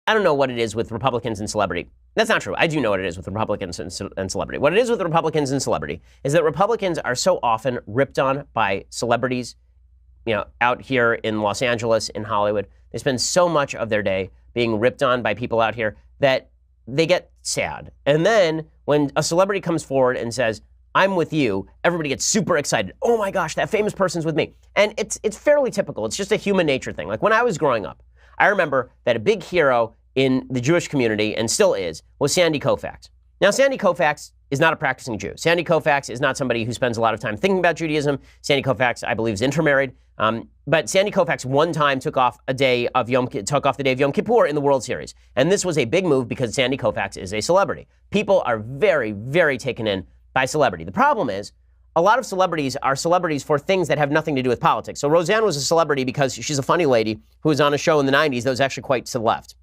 I don't know what it is with Republicans and celebrity. That's not true. I do know what it is with Republicans and celebrity. What it is with Republicans and celebrity is that Republicans are so often ripped on by celebrities, out here in Los Angeles, in Hollywood. They spend so much of their day being ripped on by people out here that they get sad. And then when a celebrity comes forward and says, I'm with you, everybody gets super excited. Oh my gosh, that famous person's with me. And it's fairly typical. It's just a human nature thing. Like when I was growing up, I remember that a big hero in the Jewish community, and still is, was Sandy Koufax. Now, Sandy Koufax is not a practicing Jew. Sandy Koufax is not somebody who spends a lot of time thinking about Judaism. Sandy Koufax, I believe, is intermarried. But Sandy Koufax one time took off the day of Yom Kippur in the World Series. And this was a big move because Sandy Koufax is a celebrity. People are very, very taken in by celebrity. The problem is, a lot of celebrities are celebrities for things that have nothing to do with politics. So Roseanne was a celebrity because she's a funny lady who was on a show in the 90s that was actually quite to the left.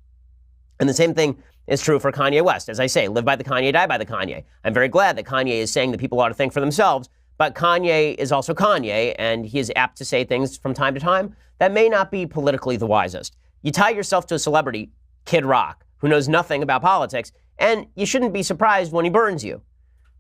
And the same thing is true for Kanye West. As I say, live by the Kanye, die by the Kanye. I'm very glad that Kanye is saying that people ought to think for themselves, but Kanye is also Kanye, and he is apt to say things from time to time that may not be politically the wisest. You tie yourself to a celebrity, Kid Rock, who knows nothing about politics, and you shouldn't be surprised when he burns you.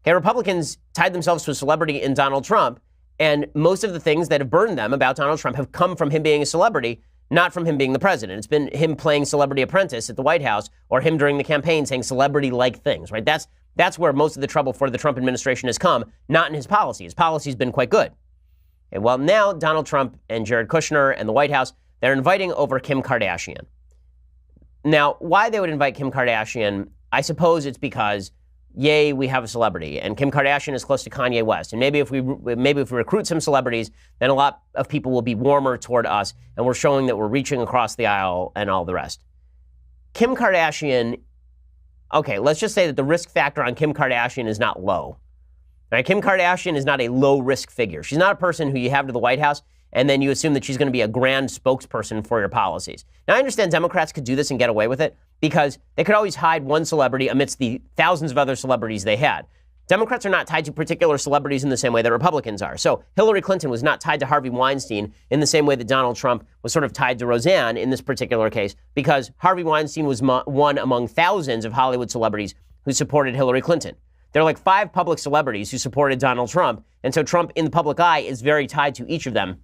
Okay, Republicans tied themselves to a celebrity in Donald Trump, and most of the things that have burned them about Donald Trump have come from him being a celebrity, not from him being the president. It's been him playing Celebrity Apprentice at the White House, or him during the campaign saying celebrity-like things, right? That's where most of the trouble for the Trump administration has come, not in his policy. His policy has been quite good. And well, now Donald Trump and Jared Kushner and the White House, they're inviting over Kim Kardashian. Now, why they would invite Kim Kardashian, I suppose it's because, yay, we have a celebrity, and Kim Kardashian is close to Kanye West. And maybe if we recruit some celebrities, then a lot of people will be warmer toward us, and we're showing that we're reaching across the aisle and all the rest. Kim Kardashian, okay, let's just say that the risk factor on Kim Kardashian is not low. All right, Kim Kardashian is not a low-risk figure. She's not a person who you have to the White House, and then you assume that she's going to be a grand spokesperson for your policies. Now, I understand Democrats could do this and get away with it because they could always hide one celebrity amidst the thousands of other celebrities they had. Democrats are not tied to particular celebrities in the same way that Republicans are. So Hillary Clinton was not tied to Harvey Weinstein in the same way that Donald Trump was sort of tied to Roseanne in this particular case, because Harvey Weinstein was one among thousands of Hollywood celebrities who supported Hillary Clinton. There are like 5 public celebrities who supported Donald Trump, and so Trump in the public eye is very tied to each of them.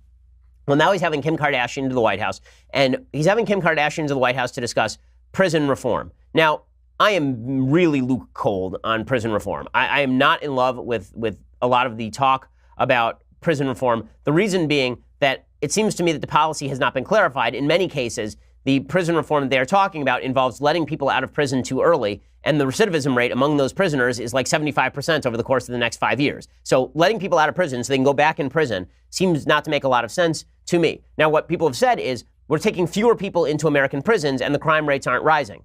Well, now he's having Kim Kardashian to the White House, and he's having Kim Kardashian to the White House to discuss prison reform. Now, I am really Luke cold on prison reform. I am not in love with a lot of the talk about prison reform. The reason being that it seems to me that the policy has not been clarified. In many cases, the prison reform that they are talking about involves letting people out of prison too early, and the recidivism rate among those prisoners is like 75% over the course of the next 5 years. So letting people out of prison so they can go back in prison seems not to make a lot of sense to me. Now, what people have said is we're taking fewer people into American prisons and the crime rates aren't rising.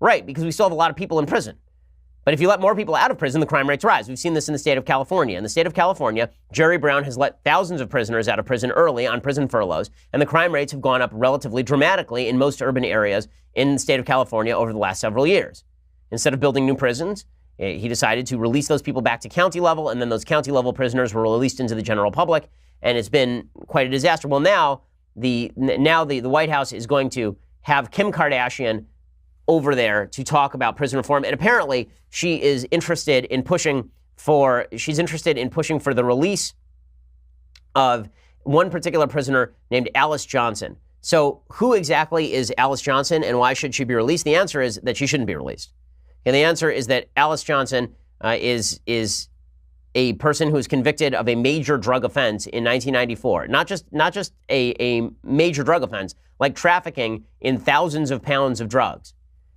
Right, because we still have a lot of people in prison. But if you let more people out of prison, the crime rates rise. We've seen this in the state of California. In the state of California, Jerry Brown has let thousands of prisoners out of prison early on prison furloughs, and the crime rates have gone up relatively dramatically in most urban areas in the state of California over the last several years. Instead of building new prisons, he decided to release those people back to county level, and then those county level prisoners were released into the general public, and it's been quite a disaster. Well, now the White House is going to have Kim Kardashian over there to talk about prison reform, and apparently she is interested in pushing for the release of one particular prisoner named Alice Johnson. So who exactly is Alice Johnson, and why should she be released? The answer is that she shouldn't be released. And the answer is that Alice Johnson is a person who was convicted of a major drug offense in 1994. Not just a major drug offense, like trafficking in thousands of pounds of drugs.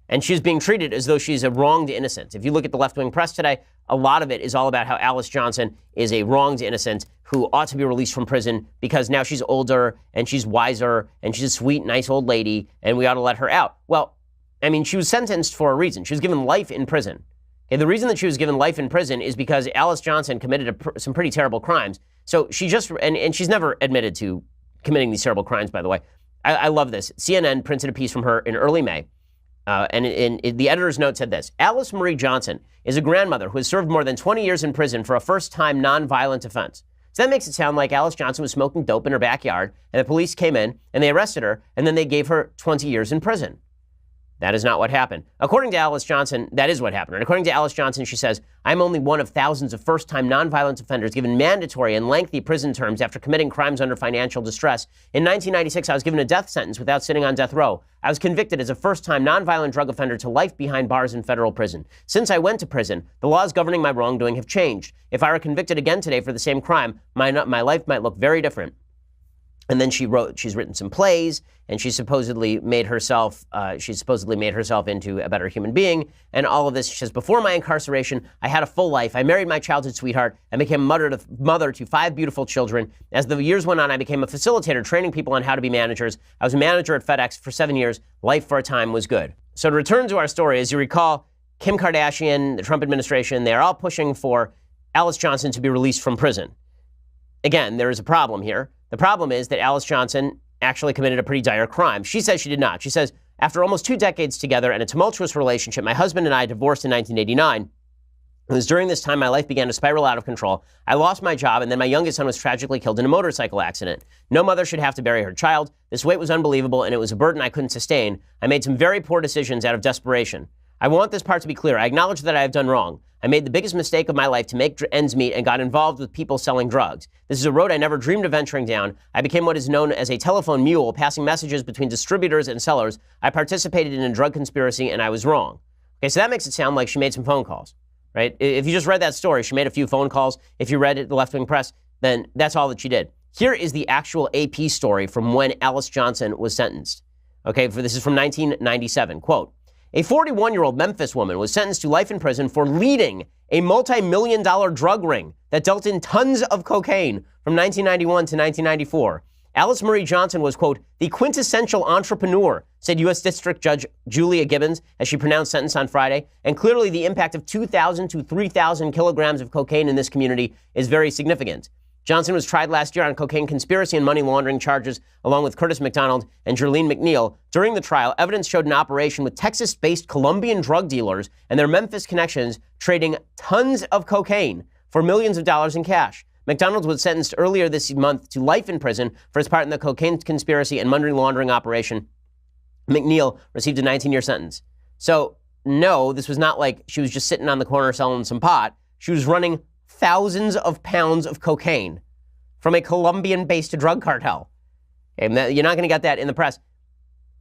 And she's being treated as though she's a wronged innocent. If you look at the left-wing press today, a lot of it is all about how Alice Johnson is a wronged innocent who ought to be released from prison because now she's older and she's wiser and she's a sweet, nice old lady and we ought to let her out. Well, I mean, she was sentenced for a reason. She was given life in prison. Okay, the reason that she was given life in prison is because Alice Johnson committed some pretty terrible crimes. So she just, and she's never admitted to committing these terrible crimes, by the way. I love this. CNN printed a piece from her in early May. And the editor's note said this: Alice Marie Johnson is a grandmother who has served more than 20 years in prison for a first-time nonviolent offense. So that makes it sound like Alice Johnson was smoking dope in her backyard, and the police came in, and they arrested her, and then they gave her 20 years in prison. That is not what happened. According to Alice Johnson, that is what happened. And according to Alice Johnson, she says, I'm only one of thousands of first-time nonviolent offenders given mandatory and lengthy prison terms after committing crimes under financial distress. In 1996, I was given a death sentence without sitting on death row. I was convicted as a first-time nonviolent drug offender to life behind bars in federal prison. Since I went to prison, the laws governing my wrongdoing have changed. If I were convicted again today for the same crime, my life might look very different. And then she's written some plays, and she supposedly made herself into a better human being, and all of this. She says, before my incarceration, I had a full life. I married my childhood sweetheart. I became a mother to 5 beautiful children. As the years went on, I became a facilitator, training people on how to be managers. I was a manager at FedEx for 7 years. Life for a time was good. So to return to our story, as you recall, Kim Kardashian, the Trump administration, they are all pushing for Alice Johnson to be released from prison. Again, there is a problem here. The problem is that Alice Johnson actually committed a pretty dire crime. She says she did not. She says, after almost 2 decades together and a tumultuous relationship, my husband and I divorced in 1989. It was during this time my life began to spiral out of control. I lost my job, and then my youngest son was tragically killed in a motorcycle accident. No mother should have to bury her child. This weight was unbelievable, and it was a burden I couldn't sustain. I made some very poor decisions out of desperation. I want this part to be clear. I acknowledge that I have done wrong. I made the biggest mistake of my life to make ends meet and got involved with people selling drugs. This is a road I never dreamed of venturing down. I became what is known as a telephone mule, passing messages between distributors and sellers. I participated in a drug conspiracy, and I was wrong. Okay, so that makes it sound like she made some phone calls, right? If you just read that story, she made a few phone calls. If you read the left-wing press, then that's all that she did. Here is the actual AP story from when Alice Johnson was sentenced. Okay, this is from 1997. Quote, a 41-year-old Memphis woman was sentenced to life in prison for leading a multi-million-dollar drug ring that dealt in tons of cocaine from 1991 to 1994. Alice Marie Johnson was, quote, the quintessential entrepreneur, said U.S. District Judge Julia Gibbons as she pronounced sentence on Friday. And clearly the impact of 2,000 to 3,000 kilograms of cocaine in this community is very significant. Johnson was tried last year on cocaine conspiracy and money laundering charges, along with Curtis McDonald and Jerlene McNeil. During the trial, evidence showed an operation with Texas-based Colombian drug dealers and their Memphis connections trading tons of cocaine for millions of dollars in cash. McDonald was sentenced earlier this month to life in prison for his part in the cocaine conspiracy and money laundering operation. McNeil received a 19-year sentence. So, no, this was not like she was just sitting on the corner selling some pot. She was running thousands of pounds of cocaine from a Colombian-based drug cartel. And you're not going to get that in the press.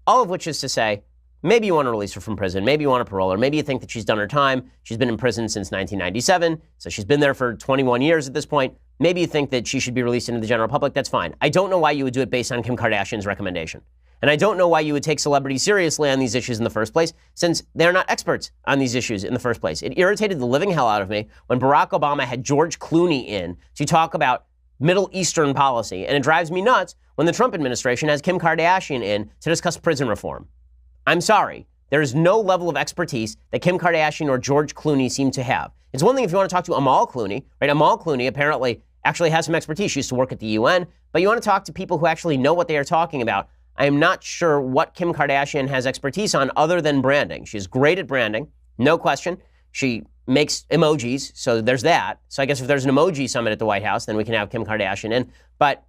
All of which is to say, maybe you want to release her from prison. Maybe you want to parole her. Maybe you think that she's done her time. She's been in prison since 1997, so she's been there for 21 years at this point. Maybe you think that she should be released into the general public. That's fine. I don't know why you would do it based on Kim Kardashian's recommendation. And I don't know why you would take celebrities seriously on these issues in the first place, since they're not experts on these issues in the first place. It irritated the living hell out of me when Barack Obama had George Clooney in to talk about Middle Eastern policy. And it drives me nuts when the Trump administration has Kim Kardashian in to discuss prison reform. I'm sorry. There is no level of expertise that Kim Kardashian or George Clooney seem to have. It's one thing if you want to talk to Amal Clooney, right? Amal Clooney apparently actually has some expertise. She used to work at the UN. But you want to talk to people who actually know what they are talking about. I am not sure what Kim Kardashian has expertise on other than branding. She's great at branding, no question. She makes emojis, so there's that. So I guess if there's an emoji summit at the White House, then we can have Kim Kardashian in. But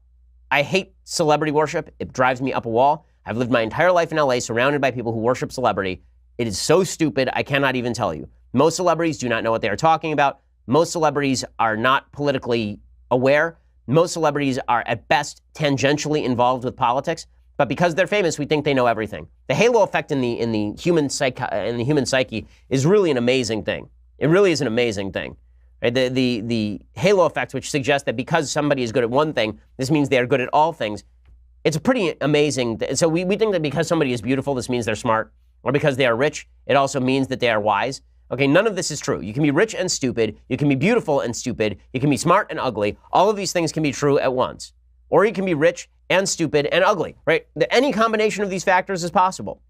I hate celebrity worship. It drives me up a wall. I've lived my entire life in LA surrounded by people who worship celebrity. It is so stupid, I cannot even tell you. Most celebrities do not know what they are talking about. Most celebrities are not politically aware. Most celebrities are at best tangentially involved with politics. But because they're famous, we think they know everything. The halo effect in the human psyche is really an amazing thing. It really is an amazing thing. Right? The halo effect, which suggests that because somebody is good at one thing, this means they are good at all things. It's a pretty amazing. So we think that because somebody is beautiful, this means they're smart, or because they are rich, it also means that they are wise. Okay, none of this is true. You can be rich and stupid. You can be beautiful and stupid. You can be smart and ugly. All of these things can be true at once. Or you can be rich and stupid and ugly, right? Any combination of these factors is possible.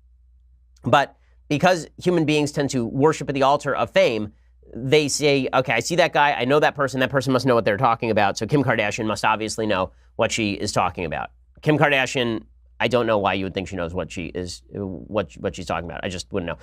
But because human beings tend to worship at the altar of fame, they say, okay, I see that guy, I know that person must know what they're talking about, so Kim Kardashian must obviously know what she is talking about. Kim Kardashian, I don't know why you would think she knows what she's talking about. I just wouldn't know.